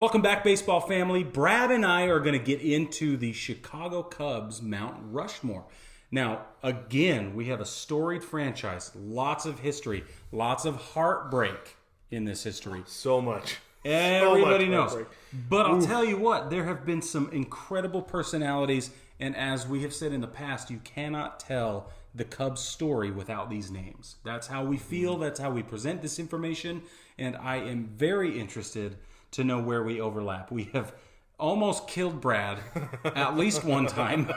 Welcome back, baseball family. Brad and I are going to get into the Chicago Cubs Mount Rushmore. Now, again, we have a storied franchise, lots of history, lots of heartbreak in this history. So much. Everybody knows. Heartbreak. But I'll tell you what, there have been some incredible personalities, and as we have said in the past, you cannot tell the Cubs story without these names. That's how we feel, that's how we present this information, and I am very interested to know where we overlap. We have almost killed Brad at least one time.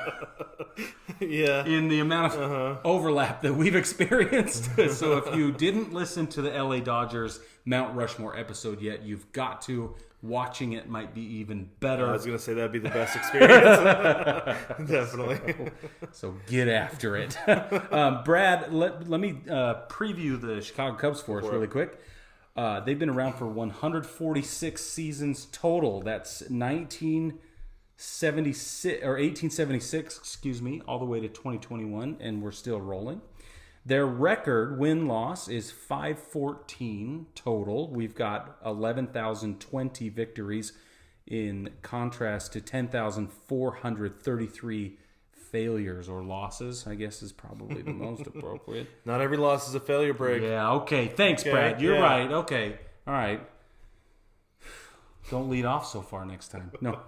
Yeah. In the amount of overlap that we've experienced. So if you didn't listen to the LA Dodgers Mount Rushmore episode yet, you've got to. Watching it might be even better. I was going to say that'd be the best experience. Definitely. So get after it. Brad, let me preview the Chicago Cubs for us really quick. They've been around for 146 seasons total. That's 1876, all the way to 2021, and we're still rolling. Their record win-loss is 514 total. We've got 11,020 victories in contrast to 10,433 failures or losses, I guess is probably the most appropriate. Not every loss is a failure, Brig. Yeah, okay. Thanks, Brad. You're right. Okay. All right. Don't lead off so far next time. No.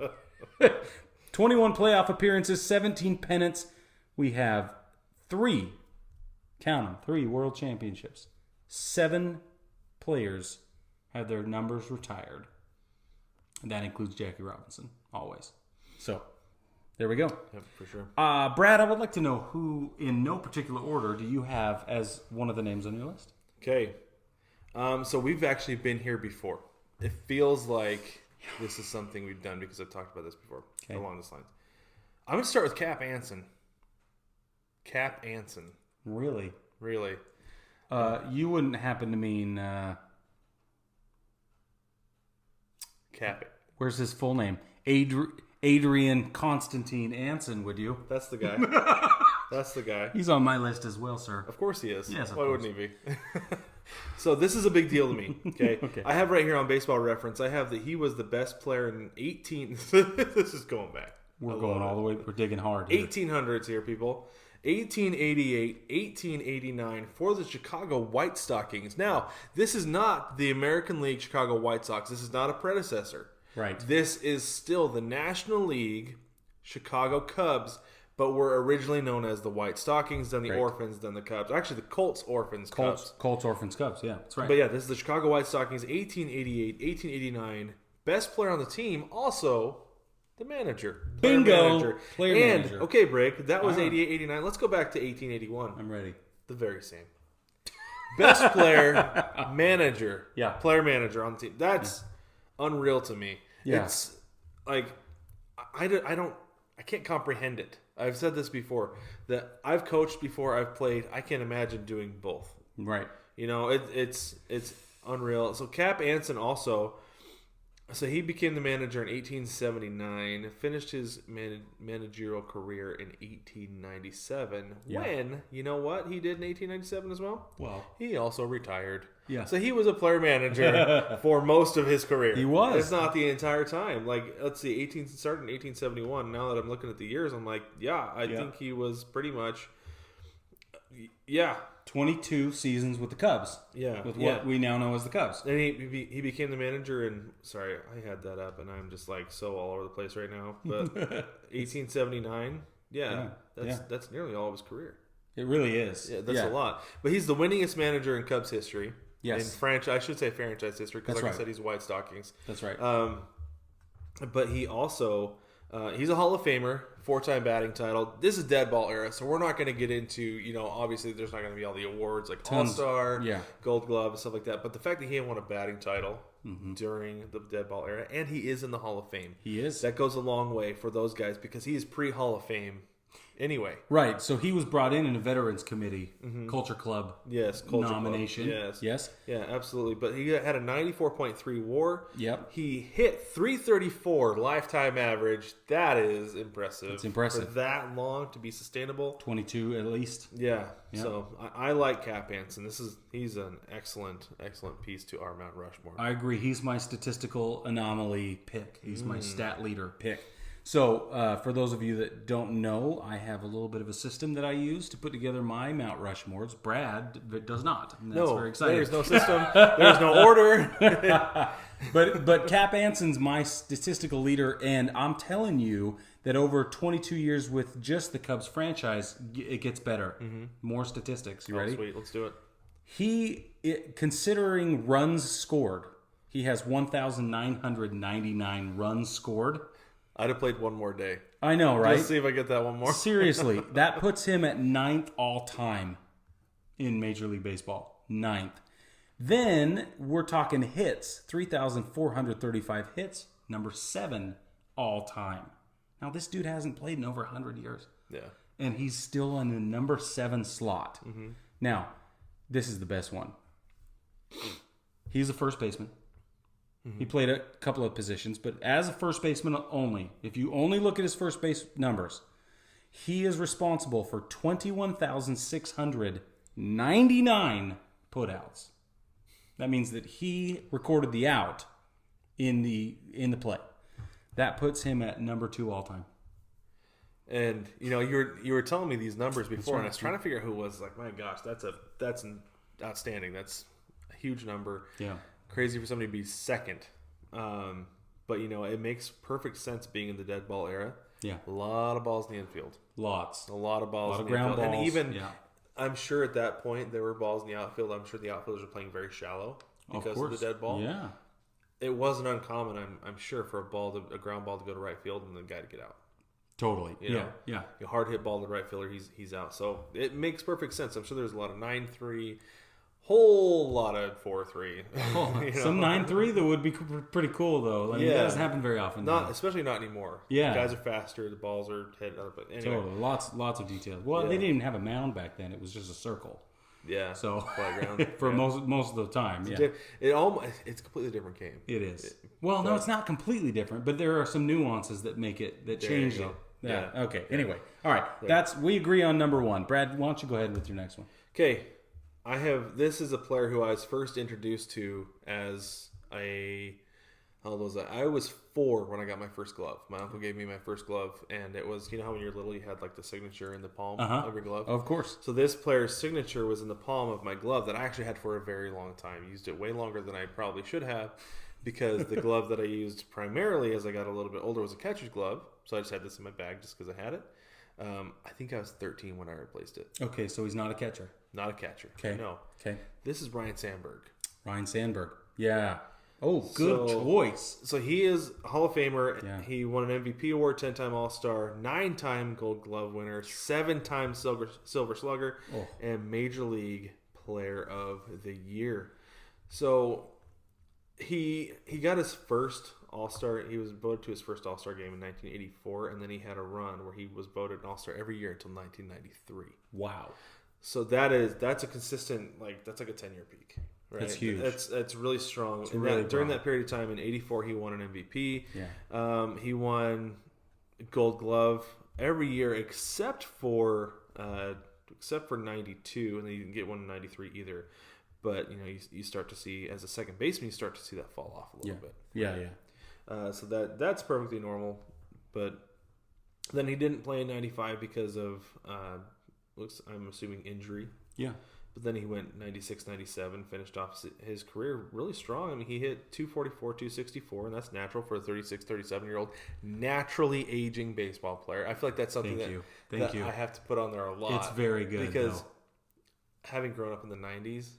21 playoff appearances, 17 pennants. We have three World Championships. 7 players have their numbers retired. And that includes Jackie Robinson, always. So, there we go. Yep, for sure. Brad, I would like to know who, in no particular order, do you have as one of the names on your list? Okay. So we've actually been here before. It feels like this is something we've done because I've talked about this before along this lines. I'm going to start with Cap Anson. Cap Anson. Really? Really. You wouldn't happen to mean... Cap. Where's his full name? Adrian Constantine Anson, would you? That's the guy. That's the guy. He's on my list as well, sir. Of course he is. Yes, of Why course. wouldn't he be? So this is a big deal to me. Okay? Okay. I have right here on Baseball Reference, I have that he was the best player in 18... This is going back. We're going all the way. We're digging hard here. 1800s here, people. 1888, 1889 for the Chicago White Stockings. Now, this is not the American League Chicago White Sox. This is not a predecessor. Right. This is still the National League Chicago Cubs, but were originally known as the White Stockings, then the Orphans, then the Cubs. Actually, the Colts, Orphans, Cubs. Colts, Orphans, Cubs. Yeah, that's right. But yeah, this is the Chicago White Stockings, 1888, 1889. Best player on the team, also the manager. Bingo! Player manager. Okay, Brig, that was 88, 89. Let's go back to 1881. I'm ready. The very same. Best player, manager. Yeah. Player manager on the team. That's unreal to me. Yeah. It's like, I can't comprehend it. I've said this before, that I've coached before, I've played. I can't imagine doing both. Right. You know, it's unreal. So Cap Anson also, so he became the manager in 1879, finished his managerial career in 1897. Yeah. When, you know what he did in 1897 as well? Well, He also retired. yeah. So he was a player manager for most of his career. He was. If not the entire time. Like, let's see, started in 1871. Now that I'm looking at the years, I'm like, I think he was pretty much, 22 seasons with the Cubs. Yeah. With what we now know as the Cubs. And he became the manager in, sorry, I had that up and I'm just like so all over the place right now. But 1879, that's nearly all of his career. It really is. Yeah, that's a lot. But he's the winningest manager in Cubs history. Yes. In franchise, I should say franchise history because I said, he's White Stockings. That's right. But he also, he's a Hall of Famer, 4-time batting title. This is dead ball era, so we're not going to get into, obviously there's not going to be all the awards like All-Star, Gold Glove, and stuff like that. But the fact that he won a batting title during the dead ball era, and he is in the Hall of Fame. He is. That goes a long way for those guys because he is pre-Hall of Fame Anyway. Right. So he was brought in a Veterans Committee, Culture Club nomination. Club. Yes. Yeah, absolutely. But he had a 94.3 WAR. Yep. He hit 334 lifetime average. That is impressive. It's impressive. For that long to be sustainable. 22 at least. Yeah. Yep. So I like Cap Anson. He's an excellent piece to our Mount Rushmore. I agree. He's my statistical anomaly pick. He's my stat leader pick. So, for those of you that don't know, I have a little bit of a system that I use to put together my Mount Rushmores. Brad does not. And that's very exciting. There's no system. There's no order. But Cap Anson's my statistical leader, and I'm telling you that over 22 years with just the Cubs franchise, it gets better. More statistics. You ready? Sweet. Let's do it. Considering runs scored, he has 1,999 runs scored. I'd have played one more day. I know, right? Let's see if I get that one more. Seriously, that puts him at 9th all-time in Major League Baseball. 9th. Then we're talking hits. 3,435 hits. Number 7 all-time. Now, this dude hasn't played in over 100 years. Yeah. And he's still in the number 7 slot. Now, this is the best one. He's a first baseman. He played a couple of positions, but as a first baseman only, if you only look at his first base numbers, he is responsible for 21,699 putouts. That means that he recorded the out in the play. That puts him at number 2 all time. And you were telling me these numbers before, and I was trying to figure out who it was. Like, my gosh, that's outstanding. That's a huge number. Yeah. Crazy for somebody to be second. But, it makes perfect sense being in the dead ball era. Yeah. A lot of balls in the infield. Lots. A lot of balls in the ground infield. balls. And even, I'm sure at that point there were balls in the outfield. I'm sure the outfielders were playing very shallow because of the dead ball. Yeah. It wasn't uncommon, I'm sure, for a ground ball to go to right field and the guy to get out. Totally. Yeah. A hard hit ball to the right fielder, he's out. So it makes perfect sense. I'm sure there's a lot of 9-3. Whole lot of 4-3. Some 9-3 that would be pretty cool though. That doesn't happen very often. Especially not anymore. Yeah, the guys are faster. The balls are headed up. But anyway, totally. Lots of details. Well, they didn't even have a mound back then. It was just a circle. Yeah. So flat ground for most of the time. It's a completely different game. It is. No, it's not completely different, but there are some nuances that make it change it. Yeah. Okay. Anyway, all right. We agree on number 1. Brad, why don't you go ahead with your next one? Okay. This is a player who I was first introduced to as how old was I? I was 4 when I got my first glove. My uncle gave me my first glove, and it was, how when you're little you had like the signature in the palm of your glove? Of course. So this player's signature was in the palm of my glove that I actually had for a very long time. Used it way longer than I probably should have, because the glove that I used primarily as I got a little bit older was a catcher's glove. So I just had this in my bag just because I had it. I think I was 13 when I replaced it. Okay, so he's not a catcher. Not a catcher. Okay. No. Okay. This is Ryan Sandberg. Ryan Sandberg. Yeah. Oh, good choice. So he is a Hall of Famer. Yeah. He won an MVP award, 10-time All-Star, 9-time Gold Glove winner, 7-time Silver Slugger, and Major League Player of the Year. So he got his first All-Star. He was voted to his first All-Star game in 1984, and then he had a run where he was voted an All-Star every year until 1993. Wow. So that's a consistent, that's like a 10-year peak. Right? That's huge. That's really strong. During that period of time, in '84, he won an MVP. Yeah. He won Gold Glove every year except for '92, and then he didn't get one in '93 either. But you start to see, as a second baseman, you start to see that fall off a little bit. Right? Yeah. So that's perfectly normal. But then he didn't play in '95 because of I'm assuming injury. Yeah. But then he went 96, 97, finished off his career really strong. I mean, he hit 244, 264, and that's natural for a 36, 37-year-old naturally aging baseball player. I feel like that's something that I have to put on there a lot. It's very good. Because having grown up in the 90s,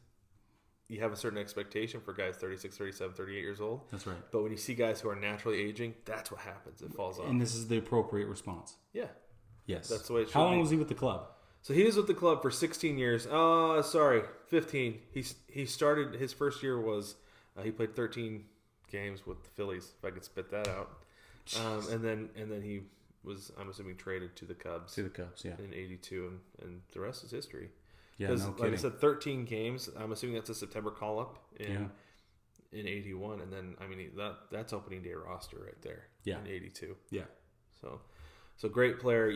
you have a certain expectation for guys 36, 37, 38 years old. That's right. But when you see guys who are naturally aging, that's what happens. It falls off. And this is the appropriate response. Yeah. Yes. That's the way it should How long be. was he with the club? So he was with the club for 16 years. 15. He started, his first year was, he played 13 games with the Phillies, if I could spit that out. And then he was, I'm assuming, traded to the Cubs. To the Cubs, yeah. In 82, and the rest is history. Yeah, no kidding. Like I said, 13 games. I'm assuming that's a September call-up in 81. And then, I mean, that's opening day roster right there in 82. Yeah. So great player.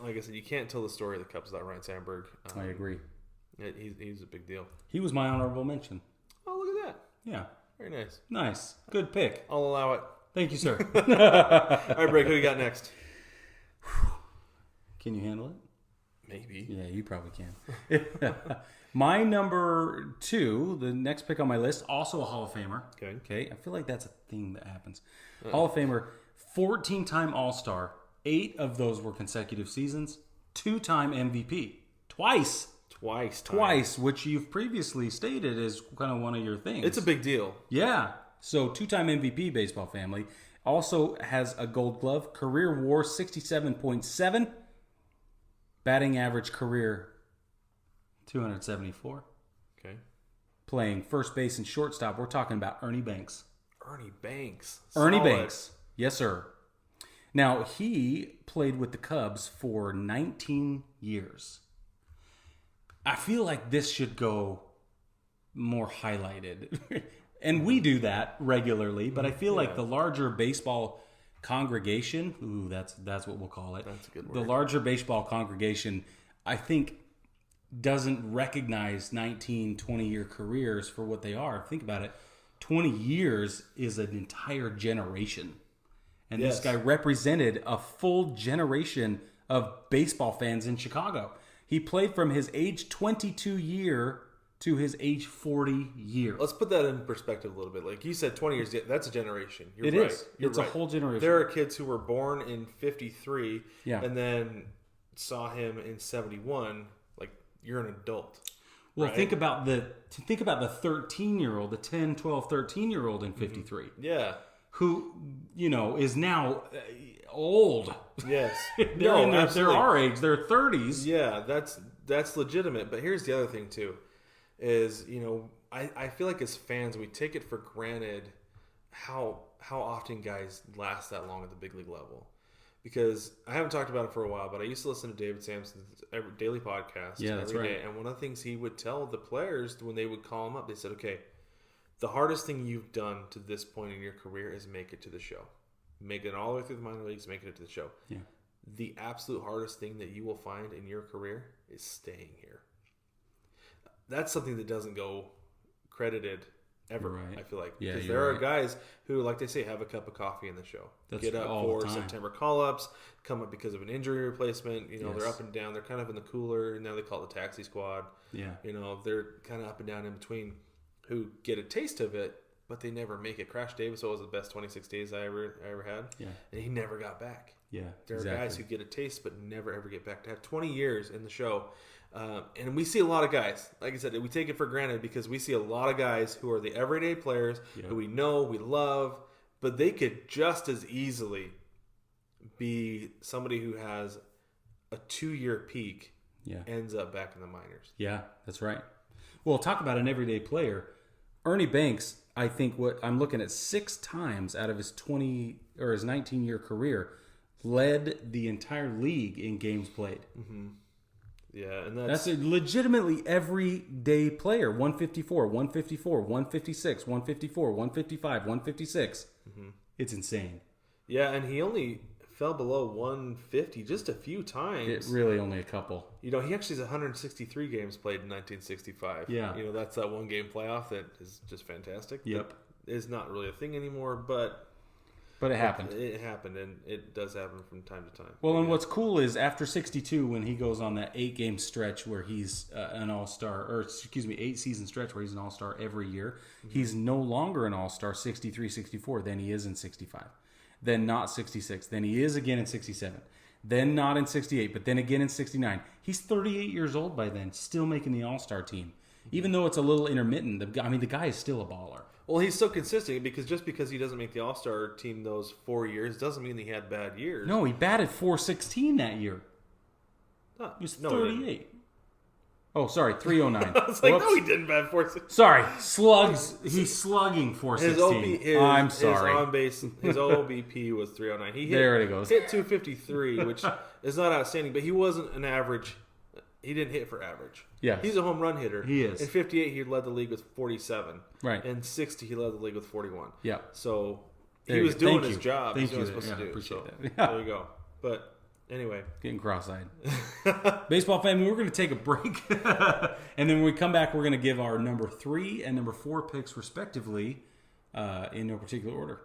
Like I said, you can't tell the story of the Cubs without Ryan Sandberg. I agree. He's a big deal. He was my honorable mention. Oh, look at that. Yeah. Very nice. Nice. Good pick. I'll allow it. Thank you, sir. All right, Brig, who you got next? Can you handle it? Maybe. Yeah, you probably can. My number 2, the next pick on my list, also a Hall of Famer. Okay. I feel like that's a thing that happens. Hall of Famer, 14-time All-Star. 8 of those were consecutive seasons. 2-time MVP. Twice, which you've previously stated is kind of one of your things. It's a big deal. Yeah. So 2-time MVP, baseball family. Also has a Gold Glove. Career WAR 67.7. Batting average career 274. Okay. Playing first base and shortstop. We're talking about Ernie Banks. Ernie Banks. Yes, sir. Now, he played with the Cubs for 19 years. I feel like this should go more highlighted. And we do that regularly, but I feel like the larger baseball congregation, that's what we'll call it. That's a good word. The larger baseball congregation, I think, doesn't recognize 19, 20-year careers for what they are. Think about it. 20 years is an entire generation. And this guy represented a full generation of baseball fans in Chicago. He played from his age 22 year to his age 40 year. Let's put that in perspective a little bit. Like you said, 20 years, that's a generation. It is. It's a whole generation. There are kids who were born in 53 and then saw him in 71. Like, you're an adult. Well, right? think about the 13-year-old, the 10, 12, 13-year-old in 53. Yeah. Who, is now old. Yes. They're our age. They're 30s. Yeah, that's legitimate. But here's the other thing, too, is, I feel like as fans, we take it for granted how often guys last that long at the big league level. Because I haven't talked about it for a while, but I used to listen to David Sampson's daily podcast every day. And one of the things he would tell the players when they would call him up, they said, okay, the hardest thing you've done to this point in your career is make it to the show. Make it all the way through the minor leagues, make it to the show. Yeah. The absolute hardest thing that you will find in your career is staying here. That's something that doesn't go credited ever, right. I feel like. Yeah, because there are guys who, like they say, have a cup of coffee in the show. That's get up for September call-ups, come up because of an injury replacement. They're up and down. They're kind of in the cooler. And now they call it the taxi squad. Yeah. They're kind of up and down in between who get a taste of it, but they never make it. Crash Davis was the best 26 days I ever had. Yeah. And he never got back. Yeah, there are guys who get a taste but never ever get back. To have 20 years in the show, and we see a lot of guys. Like I said, we take it for granted because we see a lot of guys who are the everyday players who we know, we love, but they could just as easily be somebody who has a 2-year peak, ends up back in the minors. Yeah, that's right. Well, talk about an everyday player. Ernie Banks, I think what I'm looking at 6 times out of his 19-year career led the entire league in games played. Mm-hmm. Yeah, and that's a legitimately everyday player. 154, 154, 156, 154, 155, 156. Mm-hmm. It's insane. Yeah, and he only fell below 150 just a few times. It really only a couple. He actually has 163 games played in 1965. Yeah. That's that one game playoff that is just fantastic. Yep. It's not really a thing anymore, but it happened. It happened, and it does happen from time to time. Well, and what's cool is after 62, when he goes on that 8-game stretch where he's an all-star, 8-season stretch where he's an all-star every year, he's no longer an all-star 63, 64 than he is in 65. Then not 66. Then he is again in 67. Then not in 68, but then again in 69. He's 38 years old by then, still making the all-star team. Even though it's a little intermittent, the guy is still a baller. Well, he's so consistent because just because he doesn't make the all-star team those 4 years doesn't mean he had bad years. No, he batted .416 that year. He was 38. Oh, sorry, 309. I was like, no, he didn't bat 416. Sorry, slugs. He's slugging 416. I'm sorry. His OBP was 309. There it goes. Hit 253, which is not outstanding, but he wasn't an average. He didn't hit for average. Yeah, he's a home run hitter. He is. In 58, he led the league with 47. Right. In 60, he led the league with 41. Yeah. So he was doing his job. Thank He's you. supposed to do. Appreciate that. Yeah. There you go. But anyway, getting cross-eyed. Baseball family, we're going to take a break, and then when we come back, we're going to give our number 3 and number 4 picks respectively, in no particular order.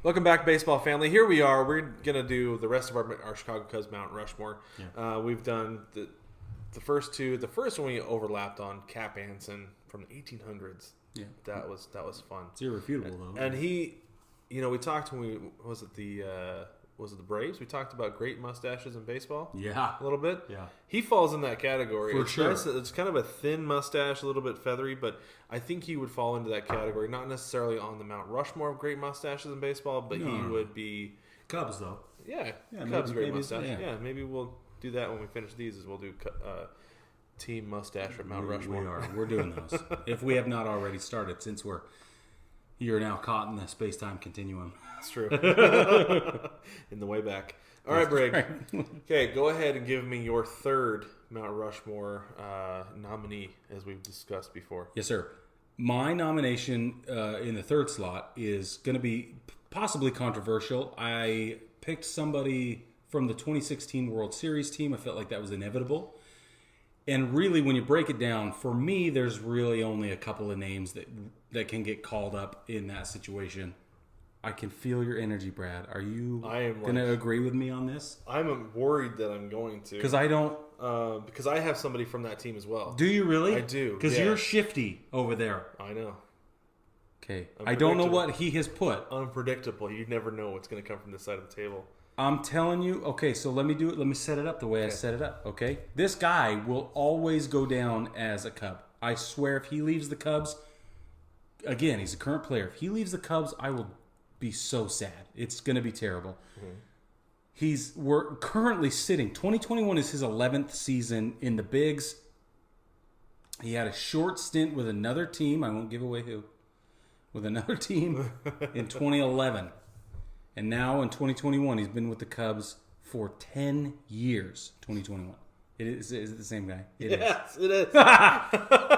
Welcome back, baseball family. Here we are. We're going to do the rest of our Chicago Cubs Mount Rushmore. Yeah. We've done the first two. The first one we overlapped on Cap Anson from the 1800s. Yeah, that was fun. It's irrefutable though. And he, we talked when was it the Braves? We talked about great mustaches in baseball. Yeah, a little bit. Yeah, he falls in that category. For sure. Nice. It's kind of a thin mustache, a little bit feathery, but I think he would fall into that category. Not necessarily on the Mount Rushmore of great mustaches in baseball, but he would be Cubs though. Yeah, Cubs great mustache. Yeah, maybe we'll do that when we finish these. We'll do. Team mustache from Mount Rushmore. We're doing those. If we have not already started, since you're now caught in the space-time continuum. That's true. In the way back. All right, Brig. Okay, go ahead and give me your third Mount Rushmore nominee, as we've discussed before. Yes, sir. My nomination in the third slot is going to be possibly controversial. I picked somebody from the 2016 World Series team. I felt like that was inevitable. And really, when you break it down, for me, there's really only a couple of names that can get called up in that situation. I can feel your energy, Brad. Are you going to agree with me on this? I'm worried that I'm going to. Because I don't... because I have somebody from that team as well. Do you really? I do. Because you're shifty over there. I know. Okay. I don't know what he has put. Unpredictable. You never know what's going to come from this side of the table. I'm telling you, okay, so let me do it. Let me set it up the way I set it up, okay? This guy will always go down as a Cub. I swear if he leaves the Cubs, again, he's a current player. If he leaves the Cubs, I will be so sad. It's going to be terrible. Mm-hmm. We're currently sitting, 2021 is his 11th season in the Bigs. He had a short stint with another team. I won't give away who. With another team in 2011. And now in 2021, he's been with the Cubs for 10 years. 2021. Is it the same guy? Yes, it is.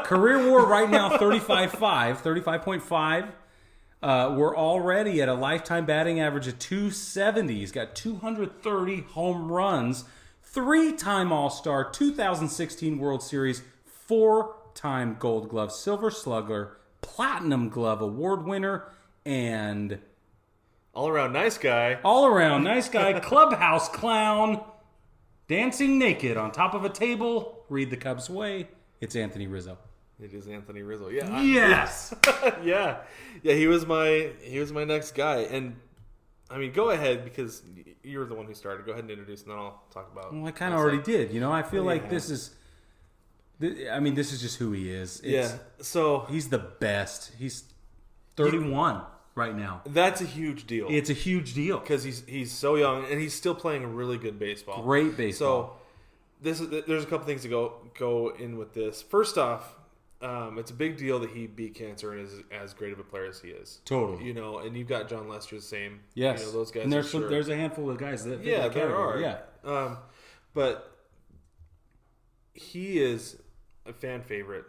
Career WAR right now, 35.5. We're already at a lifetime batting average of 270. He's got 230 home runs, 3-time All-Star, 2016 World Series, 4-time Gold Glove, Silver Slugger, Platinum Glove Award winner, and... All-around nice guy. All-around nice guy, clubhouse clown, dancing naked on top of a table. Read the Cubs' way. It's Anthony Rizzo. It is Anthony Rizzo. Yeah. Yes. Yeah. He was my next guy. And I mean, go ahead because you were the one who started. Go ahead and introduce, and then I'll talk about. Well, I kind of already did. I feel like this is. This is just who he is. So he's the best. He's 31 right now. That's a huge deal. It's a huge deal because he's so young and he's still playing a really good baseball. Great baseball. So there's a couple things to go in with this. First off, it's a big deal that he beat cancer and is as great of a player as he is. Totally. And you've got John Lester the same. Yes. Those guys. And there's a handful of guys that. Yeah, there are. Yeah. But he is a fan favorite,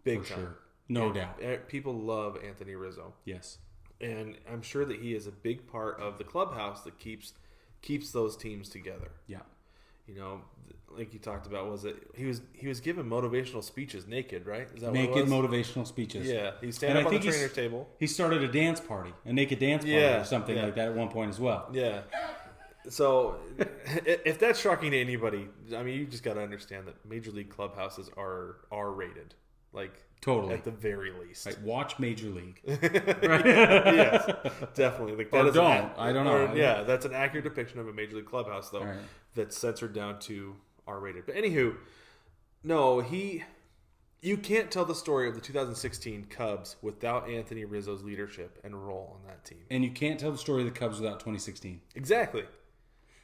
big time. Sure. No doubt. People love Anthony Rizzo. Yes. And I'm sure that he is a big part of the clubhouse that keeps those teams together. Yeah. Like you talked about, was it he was giving motivational speeches naked, right? Is that naked motivational speeches? Yeah, he's standing up on the trainer table. He started a dance party, a naked dance party, or something like that at one point as well. Yeah. So, if that's shocking to anybody, I mean, you just got to understand that Major League clubhouses are R-rated, like totally at the very least. Right, watch Major League. Right? Yes, definitely. Like that I don't know. Yeah, that's an accurate depiction of a Major League clubhouse, though. Right. That's censored down to R-rated. But anywho, no, you can't tell the story of the 2016 Cubs without Anthony Rizzo's leadership and role on that team. And you can't tell the story of the Cubs without 2016. Exactly.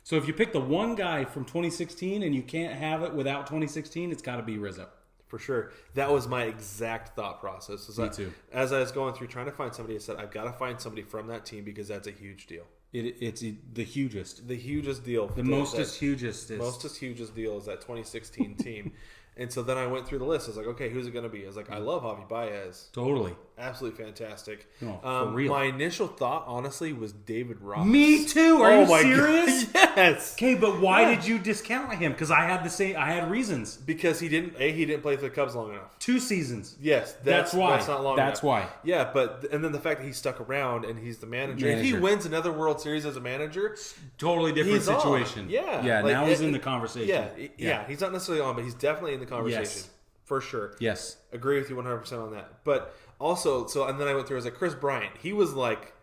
So if you pick the one guy from 2016 and you can't have it without 2016, it's got to be Rizzo. For sure. That was my exact thought process. Me too. As I was going through trying to find somebody, I said, I've got to find somebody from that team because that's a huge deal. It's the hugest. The hugest deal. The mostest hugest deal is that 2016 team. And so then I went through the list. I was like, okay, who's it going to be? I was like, I love Javi Baez. Totally. Absolutely fantastic. No, for real. My initial thought, honestly, was David Ross. Me too. Are you serious? God. Yes. Okay, but why did you discount him? Because I had reasons. Because he didn't play for the Cubs long enough. 2 seasons. Yes, that's why. That's not long That's enough. why. Yeah, and then the fact that he stuck around and he's the manager. If he wins another World Series as a manager, totally different situation. On. Yeah. Yeah, like, now he's in the conversation. Yeah, he's not necessarily on, but he's definitely in the conversation. Yes. For sure. Yes. Agree with you 100% on that. But also, and then I went through, I was like, Chris Bryant, he was like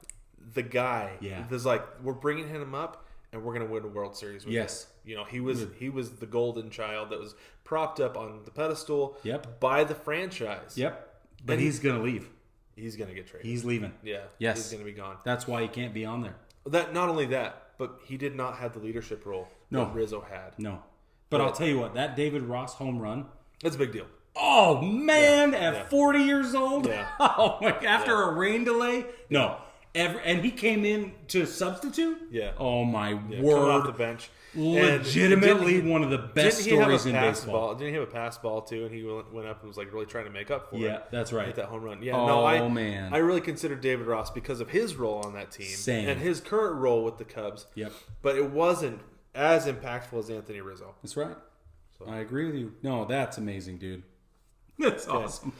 the guy. Yeah. It was like, we're bringing him up and we're going to win a World Series with him. You know, he was the golden child that was propped up on the pedestal by the franchise. Yep. But he's going to leave. He's going to get traded. He's leaving. Yeah. Yes. He's going to be gone. That's why he can't be on there. Not only that, but he did not have the leadership role that Rizzo had. No. But I'll tell you what, that David Ross home run. That's a big deal. Oh, man, at 40 years old? Yeah. Oh, my, after a rain delay? No. And he came in to substitute? Yeah. Oh, my word. Coming off the bench. Legitimately one of the best stories in baseball. Didn't he have a pass ball, too? And he went up and was like really trying to make up for it. Yeah, that's right. Hit that home run. Yeah, man. I really consider David Ross because of his role on that team. Same. And his current role with the Cubs. Yep. But it wasn't as impactful as Anthony Rizzo. That's right. So. I agree with you. No, that's amazing, dude. That's awesome.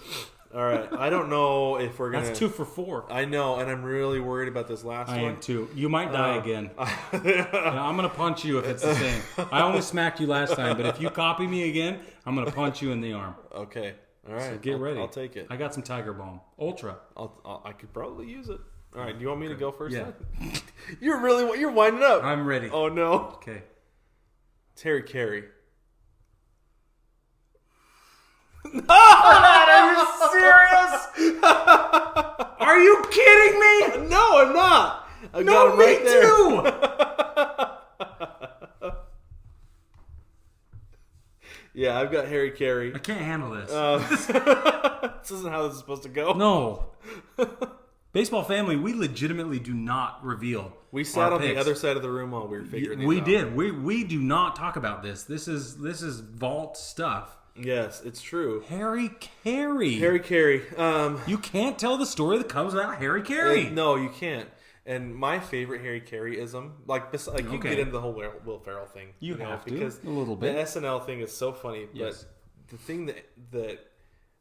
All right. I don't know if we're going to... That's 2 for 4. I know, and I'm really worried about this last one. I am too. You might die again. I'm going to punch you if it's the same. I only smacked you last time, but if you copy me again, I'm going to punch you in the arm. Okay. All right. So get ready. I'll take it. I got some Tiger Balm. Ultra. I could probably use it. All right. Do you want me to go first? Yeah. You're winding up. I'm ready. Oh, no. Okay. Terry Carey. Are you serious? Are you kidding me? No, I'm not. No, me too. Yeah, I've got Harry Carey. I can't handle this. This isn't how this is supposed to go. No. Baseball family, we legitimately do not reveal. We sat on picks. the other side of the room while we were figuring these out. We did. We do not talk about this. This is vault stuff. Yes, it's true. Harry Carey. Harry Carey. You can't tell the story of the Cubs without Harry Carey. No, you can't. And my favorite Harry Carey-ism, you get into the whole Will Ferrell thing. You have to, because a little bit. The SNL thing is so funny, yes. But the thing that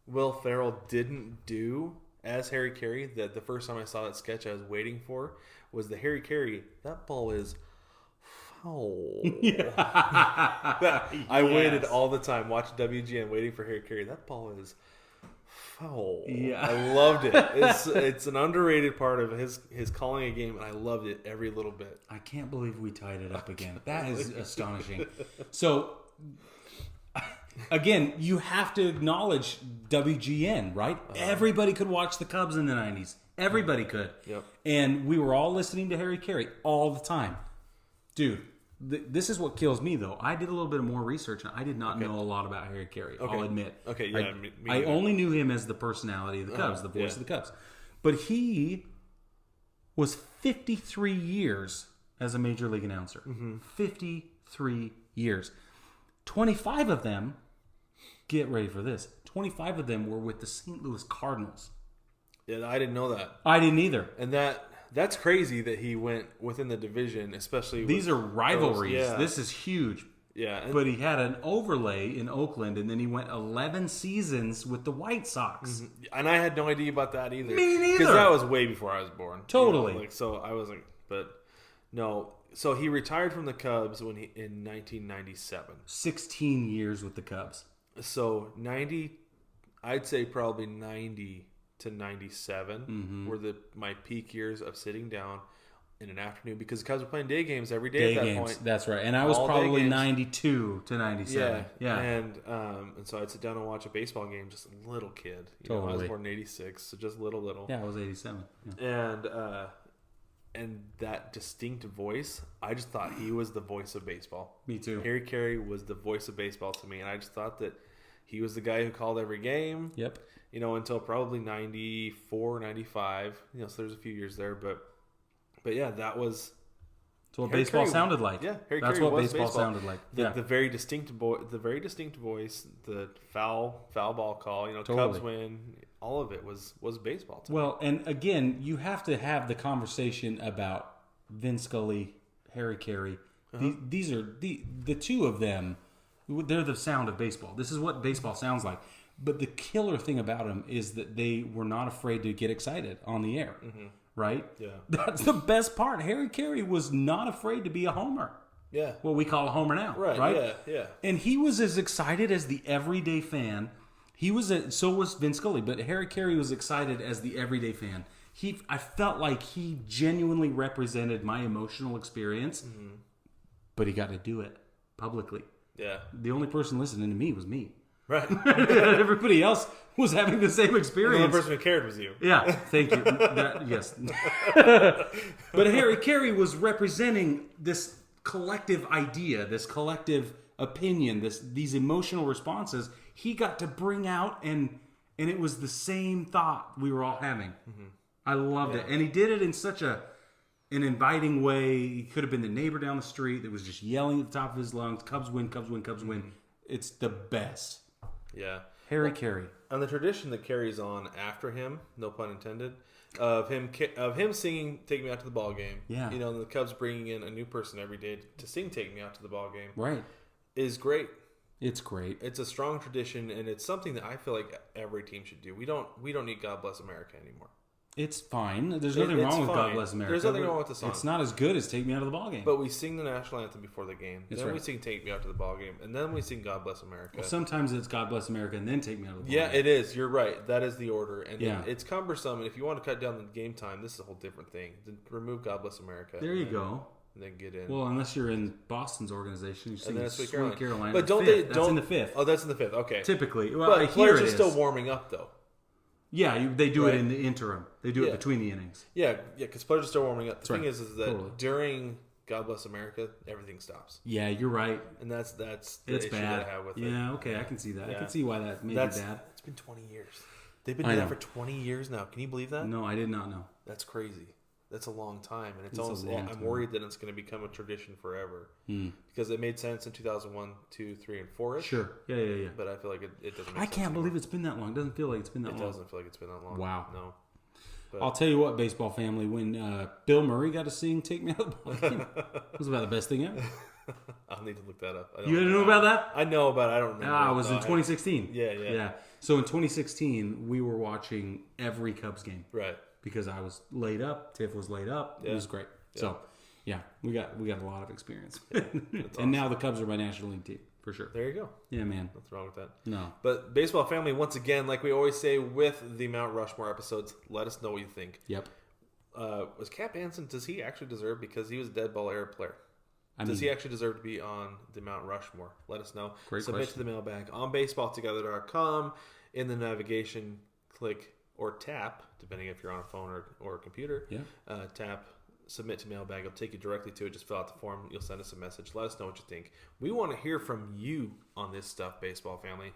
Will Ferrell didn't do as Harry Carey, that the first time I saw that sketch I was waiting for, was the Harry Carey, that ball is foul. I waited all the time, watching WGN, waiting for Harry Carey. That ball is foul. Yeah. I loved it. It's an underrated part of his calling a game, and I loved it every little bit. I can't believe we tied it up again. That is astonishing. So, again, you have to acknowledge WGN, right? Everybody could watch the Cubs in the 90s. Everybody could. Yep. And we were all listening to Harry Carey all the time. Dude, this is what kills me, though. I did a little bit more research, and I did not know a lot about Harry Carey. Okay. I'll admit. Okay, yeah. I only knew him as the personality of the Cubs, the voice of the Cubs. But he was 53 years as a Major League announcer. Mm-hmm. 53 years. 25 of them, get ready for this, 25 of them were with the St. Louis Cardinals. Yeah, I didn't know that. I didn't either. And that's crazy that he went within the division, especially. These are rivalries. Yeah. This is huge. Yeah. But he had an overlay in Oakland, and then he went 11 seasons with the White Sox. Mm-hmm. And I had no idea about that either. Me neither. Because that was way before I was born. Totally. You know, so I wasn't, but no. So he retired from the Cubs in 1997. 16 years with the Cubs. So 90, I'd say probably 90 to 97 were my peak years of sitting down in an afternoon, because the Cubs were playing day games every day at that point. That's right. And I was probably 92 to 97. Yeah. And so I'd sit down and watch a baseball game, just a little kid. You know, I was born in 86, so just little. Yeah, I was 87. Yeah. And and that distinct voice, I just thought he was the voice of baseball. Me too. Harry Carey was the voice of baseball to me, and I just thought that he was the guy who called every game. Yep. Until probably 94, 95. So there's a few years there, but yeah, that was... That's what Harry baseball Carey sounded like. Yeah, Harry That's Carey what baseball sounded like. The very distinct voice, the foul ball call. Totally. Cubs win. All of it was baseball. To me. And again, you have to have the conversation about Vin Scully, Harry Carey. Uh-huh. These are the two of them. They're the sound of baseball. This is what baseball sounds like. But the killer thing about them is that they were not afraid to get excited on the air. Mm-hmm. Right? Yeah. That's the best part. Harry Carey was not afraid to be a homer. Yeah. What we call a homer now. Right? Yeah. And he was as excited as the everyday fan. So was Vin Scully, but Harry Carey was excited as the everyday fan. I felt like he genuinely represented my emotional experience, mm-hmm. but he got to do it publicly. Yeah. The only person listening to me was me. Right. Everybody else was having the same experience. The only person who cared was you. Yeah, thank you. Yes. But Harry Carey was representing this collective idea, this collective opinion, these emotional responses. He got to bring out, and it was the same thought we were all having. Mm-hmm. I loved it. And he did it in such an inviting way. He could have been the neighbor down the street that was just yelling at the top of his lungs, Cubs win, Cubs win, Cubs win. It's the best. Yeah. Harry Carey. And the tradition that carries on after him, no pun intended, of him singing "Take Me Out to the Ball Game." Yeah. And the Cubs bringing in a new person every day to sing "Take Me Out to the Ball Game." Right. Is great. It's great. It's a strong tradition, and it's something that I feel like every team should do. We don't need "God Bless America" anymore. It's fine. There's nothing wrong with God Bless America. There's nothing wrong with the song. It's not as good as Take Me Out of the Ball Game. But we sing the national anthem before the game. Then we sing Take Me Out to the Ball Game. And then we sing God Bless America. Well, sometimes it's God Bless America and then Take Me Out of the Ball Game. Yeah, it is. You're right. That is the order. And it's cumbersome. And if you want to cut down the game time, this is a whole different thing. Then remove God Bless America. There you go. And then get in. Well, unless you're in Boston's organization, you sing Sweet Carolina. But that's in the fifth. Oh, that's in the fifth. Okay. Typically. Well, but players are still warming up, though. Yeah, they do it in the interim. They do it between the innings. Yeah, because players are still warming up. The thing is that during God Bless America, everything stops. Yeah, you're right. And that's the it's issue bad. that I have with it. Yeah, okay, I can see that. Yeah. I can see why that may be bad. It's been 20 years. They've been doing that for 20 years now. Can you believe that? No, I did not know. That's crazy. That's a long time, and I'm worried that it's going to become a tradition forever because it made sense in 2001, 2, 3, and 4. Sure, yeah. But I feel like it doesn't. I can't believe it's been that long. It doesn't feel like it's been that long. It doesn't feel like it's been that long. Wow. No. But I'll tell you what, baseball family, when Bill Murray got to sing "Take Me Out of the Ball Game," it was about the best thing ever. I'll need to look that up. You didn't know about that? I know, but I don't remember. It was in 2016. Yeah. So in 2016, we were watching every Cubs game. Right. Because I was laid up, Tiff was laid up. It was great. Yeah. So, we got a lot of experience. And awesome. Now the Cubs are my National League team, for sure. There you go. Yeah, man. What's wrong with that? No. But baseball family, once again, like we always say with the Mount Rushmore episodes, let us know what you think. Yep. Was Cap Anson, does he actually deserve, because he was a dead ball era player, does he actually deserve to be on the Mount Rushmore? Let us know. Great Submit question. to the mailbag on baseballtogether.com. In the navigation, click or tap, depending if you're on a phone or a computer. Yeah. Tap submit to mailbag. It'll take you directly to it. Just fill out the form. You'll send us a message. Let us know what you think. We want to hear from you on this stuff, baseball family.